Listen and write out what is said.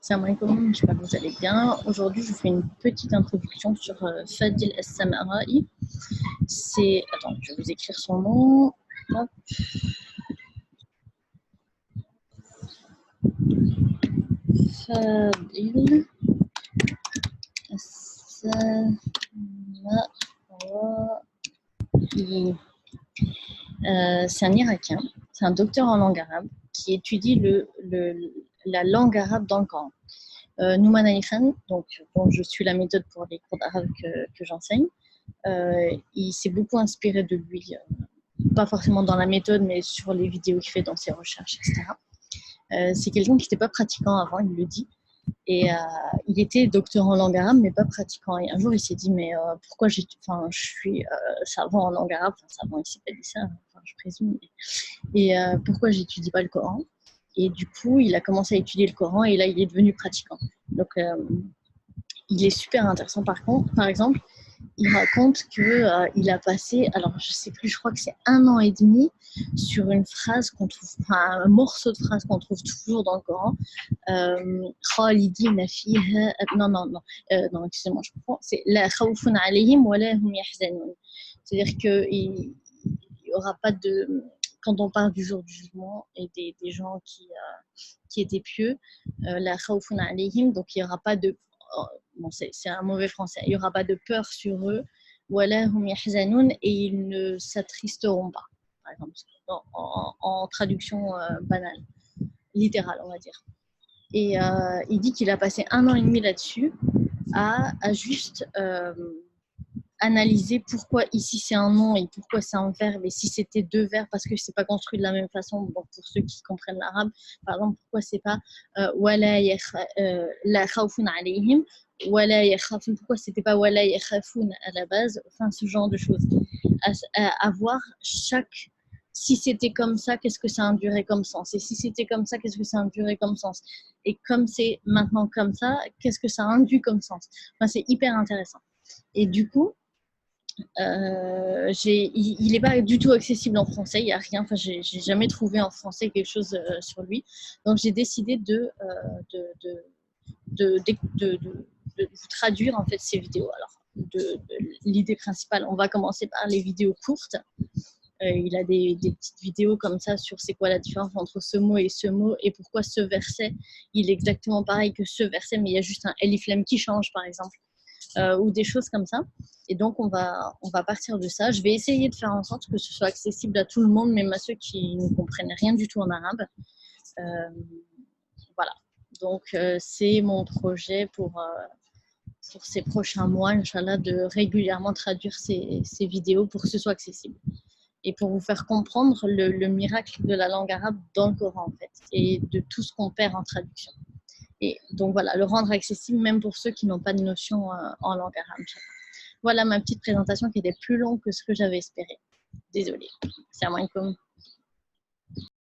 Salam alaikum, j'espère que vous allez bien. Aujourd'hui, je vous fais une petite introduction sur Fadil As-Samara'i. Attends, je vais vous écrire son nom. Hop. Fadil As-Samara'i. C'est un Irakien, c'est un docteur en langue arabe qui étudie la langue arabe dans le Coran. Nouman Ali Khan, donc dont je suis la méthode pour les cours d'arabe que j'enseigne, il s'est beaucoup inspiré de lui, pas forcément dans la méthode, mais sur les vidéos qu'il fait dans ses recherches, etc. C'est quelqu'un qui n'était pas pratiquant avant, il le dit, et il était docteur en langue arabe, mais pas pratiquant. Et un jour, il s'est dit, mais pourquoi je suis savant en langue arabe, savant, il s'est pas dit ça, je présume, et pourquoi j'étudie pas le Coran? Et du coup, il a commencé à étudier le Coran et là, il est devenu pratiquant. Donc, il est super intéressant. Par exemple, il raconte qu'il a passé, alors je sais plus, je crois que c'est 1 an et demi sur une phrase qu'on trouve, enfin un morceau de phrase qu'on trouve toujours dans le Coran. Khalidina fiha, non, excusez-moi, je comprends. C'est la khawfun alayhim wa la hum yahzanun. C'est-à-dire qu'il n'y aura pas de, quand on parle du jour du jugement et des gens qui étaient pieux, la khawfun alayhim, donc il n'y aura pas de, bon, c'est un mauvais français, il n'y aura pas de peur sur eux, wala hum yahzanun, et ils ne s'attristeront pas, par exemple, en traduction banale, littérale, on va dire. Et il dit qu'il a passé 1 an et demi là-dessus à juste analyser pourquoi ici c'est un nom et pourquoi c'est un verbe, et si c'était deux verbes parce que c'est pas construit de la même façon. Donc pour ceux qui comprennent l'arabe, par exemple, pourquoi c'est pas wala la khawfun alayhim wala yakhafun, pourquoi c'était pas wala yakhafun à la base, enfin ce genre de choses, à voir chaque, si c'était comme ça, qu'est-ce que ça induirait comme sens, et si c'était comme ça, qu'est-ce que ça induirait comme sens, et comme c'est maintenant comme ça, qu'est-ce que ça induit comme sens. Enfin, c'est hyper intéressant. Et du coup, il n'est pas du tout accessible en français, il n'y a rien, enfin, j'ai jamais trouvé en français quelque chose sur lui. Donc j'ai décidé de vous traduire en fait ces vidéos. Alors, l'idée principale, on va commencer par les vidéos courtes. Il a des petites vidéos comme ça sur c'est quoi la différence entre ce mot et pourquoi ce verset, il est exactement pareil que ce verset, mais il y a juste un elif lam qui change, par exemple. Ou des choses comme ça. Et donc, on va partir de ça. Je vais essayer de faire en sorte que ce soit accessible à tout le monde, même à ceux qui ne comprennent rien du tout en arabe. Voilà. Donc, c'est mon projet pour ces prochains mois, Inch'Allah, de régulièrement traduire ces vidéos pour que ce soit accessible. Et pour vous faire comprendre le miracle de la langue arabe dans le Coran, en fait, et de tout ce qu'on perd en traduction. Et donc voilà, le rendre accessible même pour ceux qui n'ont pas de notion en langue arabe. Voilà ma petite présentation qui était plus longue que ce que j'avais espéré. Désolée. Salam alaikum.